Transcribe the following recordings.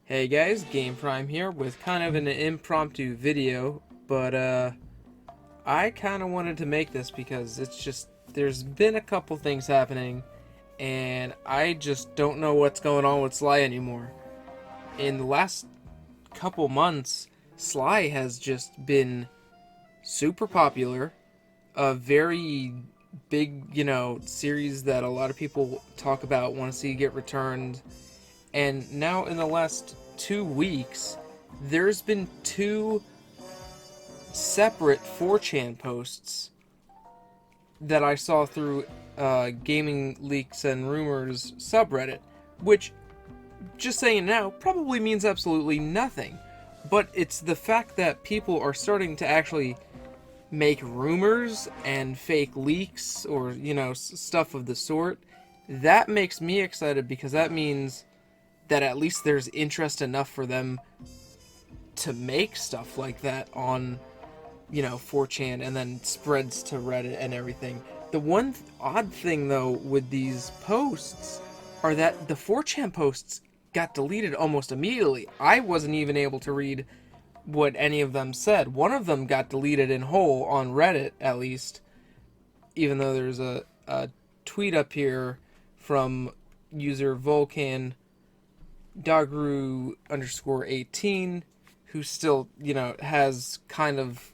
Hey guys, Game Prime here with kind of an impromptu video, but I kind of wanted to make this because it's just there's been a couple things happening and I just don't know what's going on with Sly anymore. In the last couple months, Sly has just been super popular, a very big, series that a lot of people talk about, want to see get returned. And now in the last 2 weeks, there's been two separate 4chan posts that I saw through Gaming Leaks and Rumors subreddit, which, just saying now, probably means absolutely nothing. But it's the fact that people are starting to actually make rumors and fake leaks or, stuff of the sort. That makes me excited because that means that at least there's interest enough for them to make stuff like that on, 4chan and then spreads to Reddit and everything. The one odd thing, though, with these posts are that the 4chan posts got deleted almost immediately. I wasn't even able to read what any of them said. One of them got deleted in whole on Reddit, at least, even though there's a tweet up here from user Vulcan Dogru_18, who still, has kind of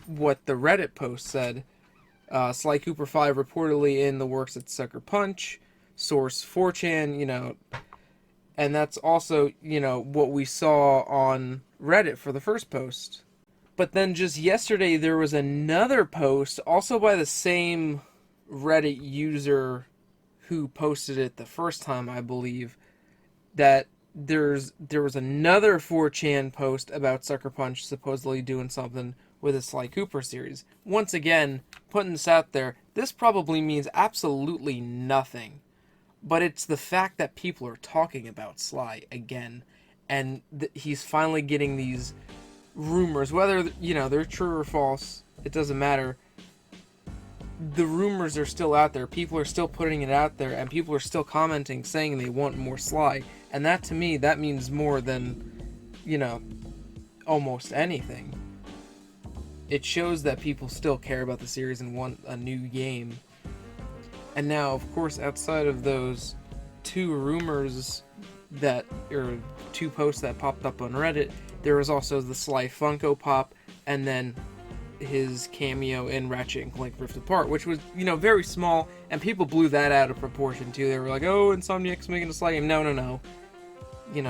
what the Reddit post said. Sly Cooper 5 reportedly in the works at Sucker Punch. Source 4chan, and that's also, what we saw on Reddit for the first post. But then just yesterday there was another post, also by the same Reddit user who posted it the first time, I believe, that there was another 4chan post about Sucker Punch supposedly doing something with a Sly Cooper series. Once again, putting this out there, this probably means absolutely nothing. But it's the fact that people are talking about Sly again, and he's finally getting these rumors, whether, they're true or false, it doesn't matter. The rumors are still out there, people are still putting it out there, and people are still commenting saying they want more Sly. And that, to me, that means more than, almost anything. It shows that people still care about the series and want a new game. And now, of course, outside of those two rumors or two posts that popped up on Reddit, there was also the Sly Funko Pop, and then his cameo in Ratchet and Clank Rift Apart, which was, very small, and people blew that out of proportion, too. They were like, oh, Insomniac's making a Sly game. No. He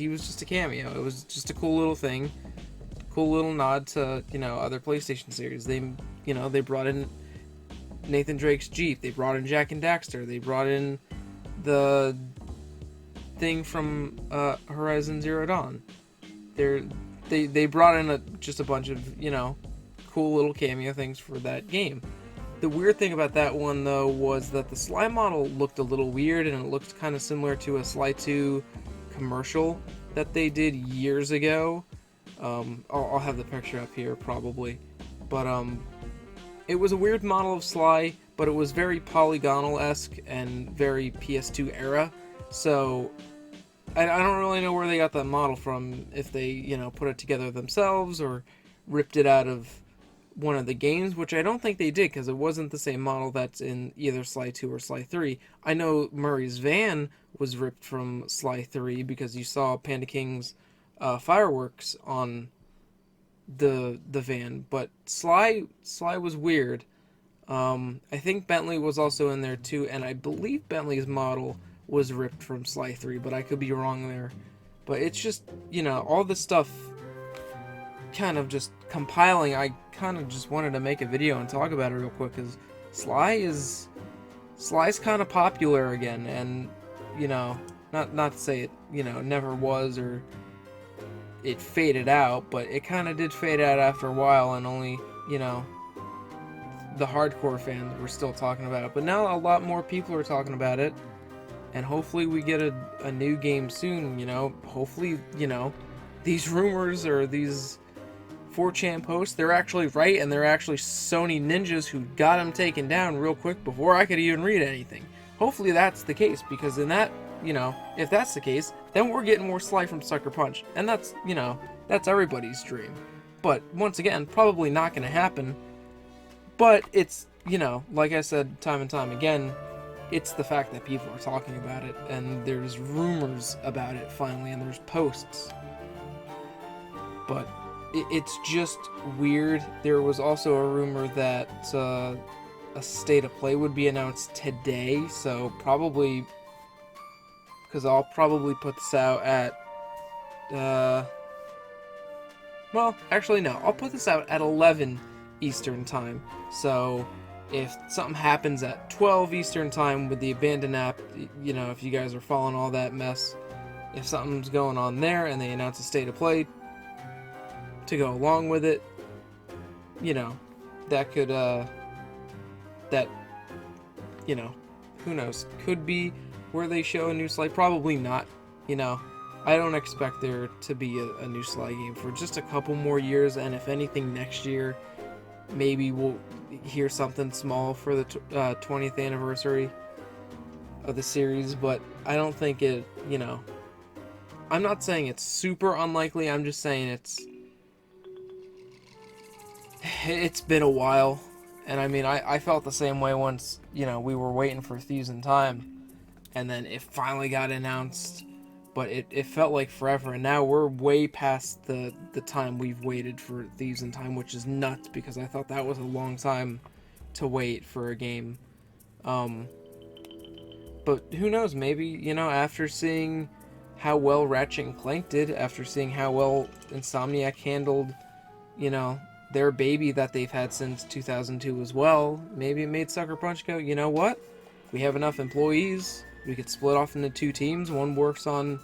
was just a cameo. It was just a cool little thing. Cool little nod to, other PlayStation series. They brought in Nathan Drake's Jeep. They brought in Jak and Daxter. They brought in the thing from Horizon Zero Dawn. They brought in just a bunch of, cool little cameo things for that game. The weird thing about that one, though, was that the Sly model looked a little weird, and it looked kind of similar to a Sly 2 commercial that they did years ago. I'll have the picture up here, probably. But, it was a weird model of Sly, but it was very polygonal-esque and very PS2 era. So, I don't really know where they got that model from, if they, put it together themselves or ripped it out of one of the games, which I don't think they did, because it wasn't the same model that's in either Sly 2 or Sly 3. I know Murray's van was ripped from Sly 3 because you saw Panda King's fireworks on the van, but Sly was weird. I think Bentley was also in there too, and I believe Bentley's model was ripped from Sly 3, but I could be wrong there. But it's just, all this stuff kind of just compiling. I kind of just wanted to make a video and talk about it real quick, because Sly's kind of popular again, and, not to say it, never was, or it faded out, but it kind of did fade out after a while, and only, the hardcore fans were still talking about it. But now a lot more people are talking about it, and hopefully we get a new game soon, hopefully, these rumors or these 4chan posts, they're actually right, and they're actually Sony ninjas who got him taken down real quick before I could even read anything. Hopefully that's the case, because in that, if that's the case, then we're getting more Sly from Sucker Punch. And that's, that's everybody's dream. But once again, probably not going to happen. But it's, like I said time and time again, it's the fact that people are talking about it, and there's rumors about it finally, and there's posts. But it's just weird. There was also a rumor that a State of Play would be announced today, so probably, because I'll probably put this out at, well, actually no, I'll put this out at 11 Eastern Time, so if something happens at 12 Eastern Time with the Abandoned app, if you guys are following all that mess, if something's going on there and they announce a State of Play to go along with it, that could, who knows, could be where they show a new Sly. Probably not, I don't expect there to be a new Sly game for just a couple more years, and if anything next year, maybe we'll hear something small for the 20th anniversary of the series, but I don't think it, I'm not saying it's super unlikely, I'm just saying it's been a while, and I mean, I felt the same way once, we were waiting for Thieves in Time, and then it finally got announced, but it felt like forever, and now we're way past the time we've waited for Thieves in Time, which is nuts, because I thought that was a long time to wait for a game. But who knows, maybe, after seeing how well Ratchet and Clank did, after seeing how well Insomniac handled, their baby that they've had since 2002 as well, maybe it made Sucker Punch go, you know what? We have enough employees, we could split off into two teams. One works on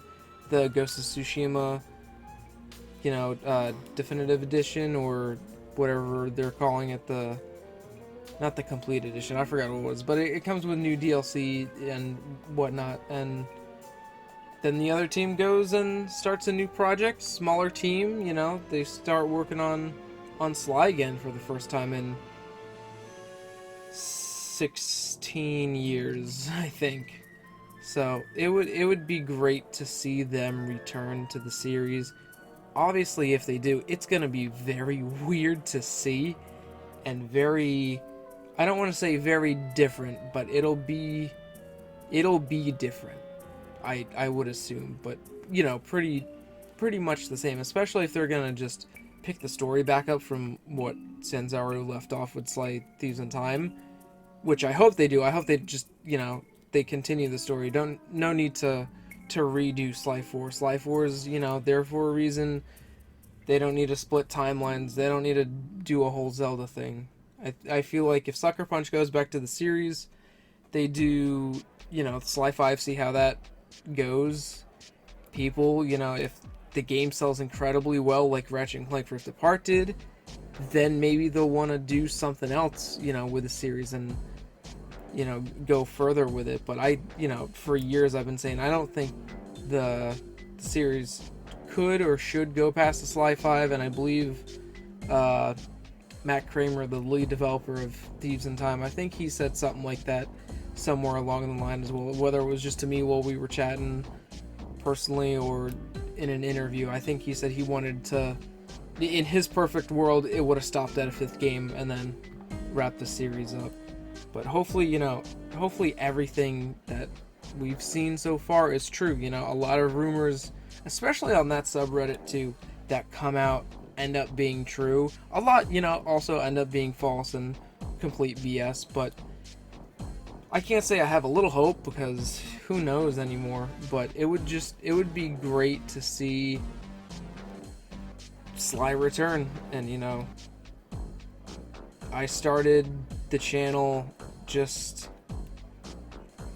the Ghost of Tsushima, Definitive Edition, or whatever they're calling it, not the Complete Edition, I forgot what it was, but it comes with new DLC and whatnot, and then the other team goes and starts a new project, smaller team, they start working on Sly again for the first time in 16 years, I think. So it would be great to see them return to the series. Obviously, if they do, it's going to be very weird to see, and very, I don't want to say very different, but it'll be different, I would assume, but pretty much the same, especially if they're going to just pick the story back up from what Sanzaru left off with Sly Thieves in Time, which I hope they do. I hope they just, they continue the story. No need to redo Sly 4. Sly 4 is, there for a reason. They don't need to split timelines. They don't need to do a whole Zelda thing. I feel like if Sucker Punch goes back to the series, they do, Sly 5, see how that goes. People, if the game sells incredibly well like Ratchet and Clank Rift Apart did, then maybe they'll want to do something else, with the series and, go further with it. But for years I've been saying I don't think the series could or should go past the Sly 5, and I believe Matt Kramer, the lead developer of Thieves in Time, I think he said something like that somewhere along the line as well, whether it was just to me while we were chatting personally or in an interview. I think he said he wanted to, in his perfect world, it would have stopped at a 5th game and then wrapped the series up. But hopefully, hopefully everything that we've seen so far is true. A lot of rumors, especially on that subreddit too, that come out end up being true. A lot, also end up being false and complete BS, but I can't say I have a little hope, because who knows anymore, but it would be great to see Sly return. And I started the channel just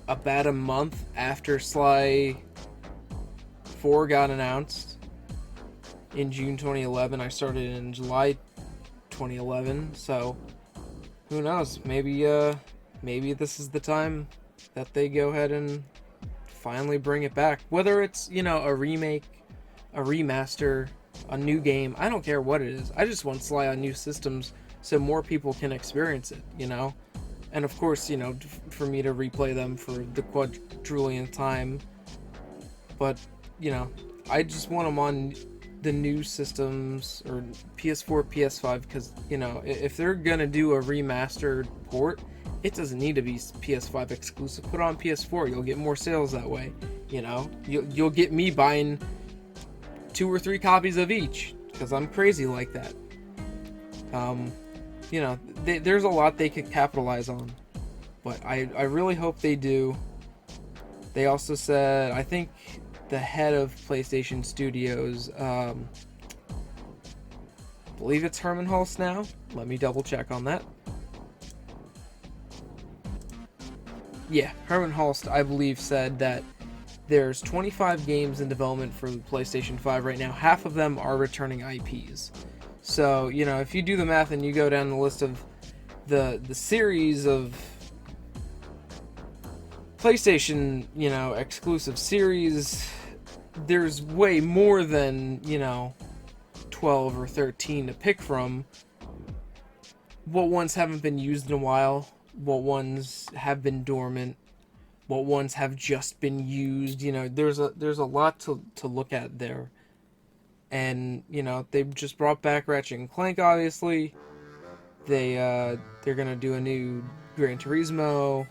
about a month after Sly 4 got announced in June 2011. I started in July 2011, so who knows, maybe this is the time that they go ahead and finally bring it back. Whether it's, a remake, a remaster, a new game, I don't care what it is. I just want Sly on new systems so more people can experience it, And of course, for me to replay them for the quadrillionth time. But, you know, I just want them on the new systems, or PS4, PS5, because, you know, if they're gonna do a remastered port, it doesn't need to be PS5 exclusive. Put it on PS4, you'll get more sales that way. You know, you'll get me buying 2 or 3 copies of each, because I'm crazy like that. You know, there's a lot they could capitalize on, but I really hope they do. They also said, I think the head of PlayStation Studios, I believe it's Herman Hulst now. Let me double check on that. Yeah, Herman Hulst, I believe, said that there's 25 games in development for the PlayStation 5 right now. Half of them are returning IPs. So, you know, if you do the math and you go down the list of the series of PlayStation, you know, exclusive series, there's way more than, you know, 12 or 13 to pick from. What ones haven't been used in a while? What ones have been dormant? What ones have just been used? You know, there's a lot to look at there. And, you know, they just brought back Ratchet and Clank, obviously. They're gonna do a new Gran Turismo,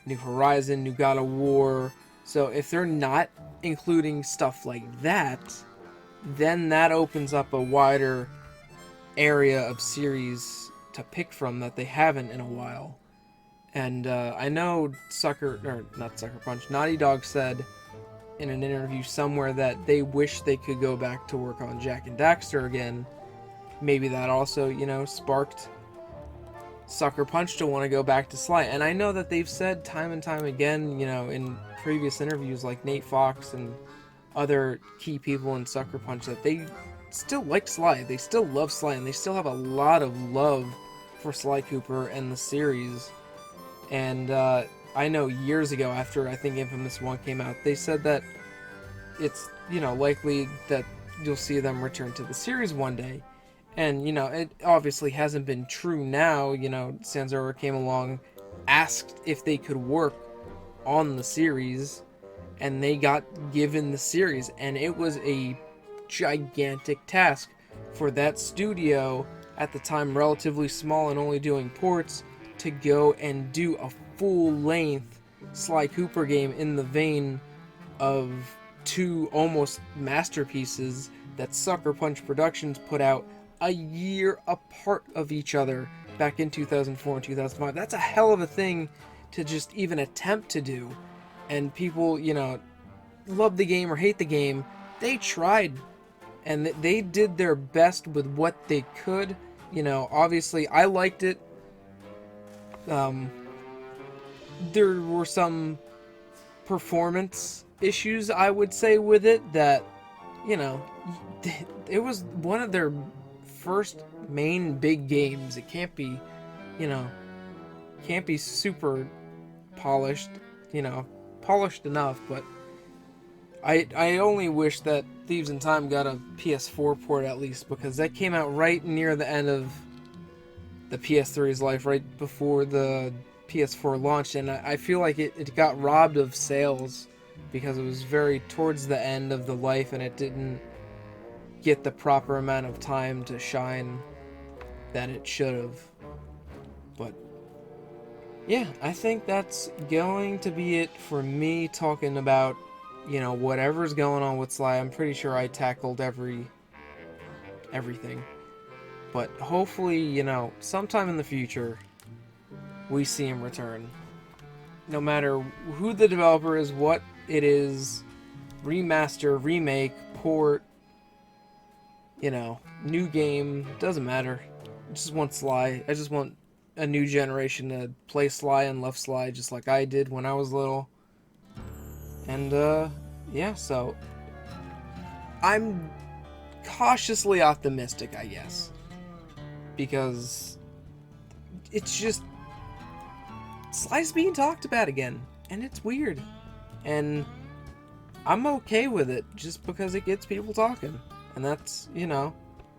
new Horizon, new God of War. So if they're not including stuff like that, then that opens up a wider area of series to pick from that they haven't in a while. And I know Naughty Dog said in an interview somewhere that they wish they could go back to work on Jak and Daxter again. Maybe that also, you know, sparked Sucker Punch to want to go back to Sly. And I know that they've said time and time again, you know, in previous interviews, like Nate Fox and other key people in Sucker Punch, that they still like Sly. They still love Sly, and they still have a lot of love for Sly Cooper and the series. And I know years ago, after I think Infamous 1 came out, they said that it's, you know, likely that you'll see them return to the series one day. And, you know, it obviously hasn't been true now. You know, Sanzora came along, asked if they could work on the series, and they got given the series. And it was a gigantic task for that studio, at the time relatively small and only doing ports, to go and do a full-length Sly Cooper game in the vein of 2 almost masterpieces that Sucker Punch Productions put out a year apart of each other back in 2004 and 2005. That's a hell of a thing to just even attempt to do. And people, you know, love the game or hate the game. They tried, and they did their best with what they could. You know, obviously I liked it. There were some performance issues, I would say, with it, that, you know, it was one of their first main big games. It can't be, you know, can't be super polished, you know, polished enough. But I only wish that Thieves in Time got a PS4 port at least, because that came out right near the end of the PS3's life, right before the PS4 launched, and I feel like it got robbed of sales because it was very towards the end of the life, and it didn't get the proper amount of time to shine that it should have. But yeah, I think that's going to be it for me talking about, you know, whatever's going on with Sly. I'm pretty sure I tackled everything. But hopefully, you know, sometime in the future, we see him return. No matter who the developer is, what it is, remaster, remake, port, you know, new game, doesn't matter. I just want Sly. I just want a new generation to play Sly and love Sly just like I did when I was little. And, yeah, so I'm cautiously optimistic, I guess. Because it's just, Sly's being talked about again, and it's weird, and I'm okay with it just because it gets people talking, and that's, you know,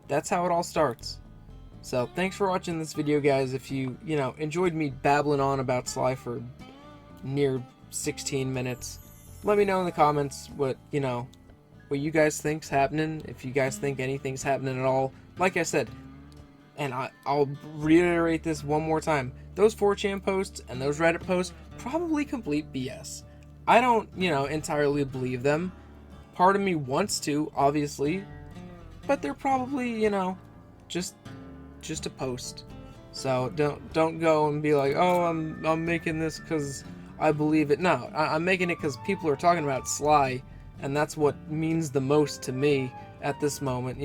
that's how it all starts. So thanks for watching this video, guys. If you know, enjoyed me babbling on about Sly for near 16 minutes, let me know in the comments what, you know, what you guys think's happening. If you guys think anything's happening at all, like I said, and I'll reiterate this one more time, those 4chan posts and those Reddit posts, probably complete BS. I don't, entirely believe them. Part of me wants to, obviously, but they're probably, just a post. So don't go and be like, oh, I'm making this because I believe it. No, I'm making it because people are talking about Sly, and that's what means the most to me at this moment.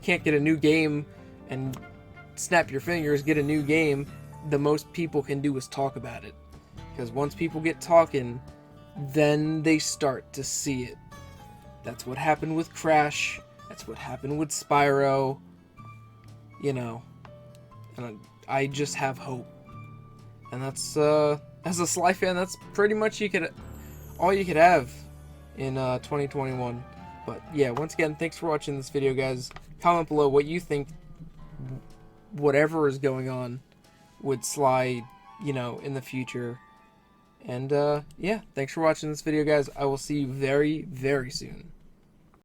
Can't get a new game and snap your fingers, get a new game. The most people can do is talk about it. Because once people get talking, then they start to see it. That's what happened with Crash. That's what happened with Spyro. And I just have hope. And that's, as a Sly fan, that's pretty much all you could have in 2021. But yeah, once again, thanks for watching this video, guys. Comment below what you think, whatever is going on with Sly, in the future. And yeah, thanks for watching this video, guys. I will see you very, very soon.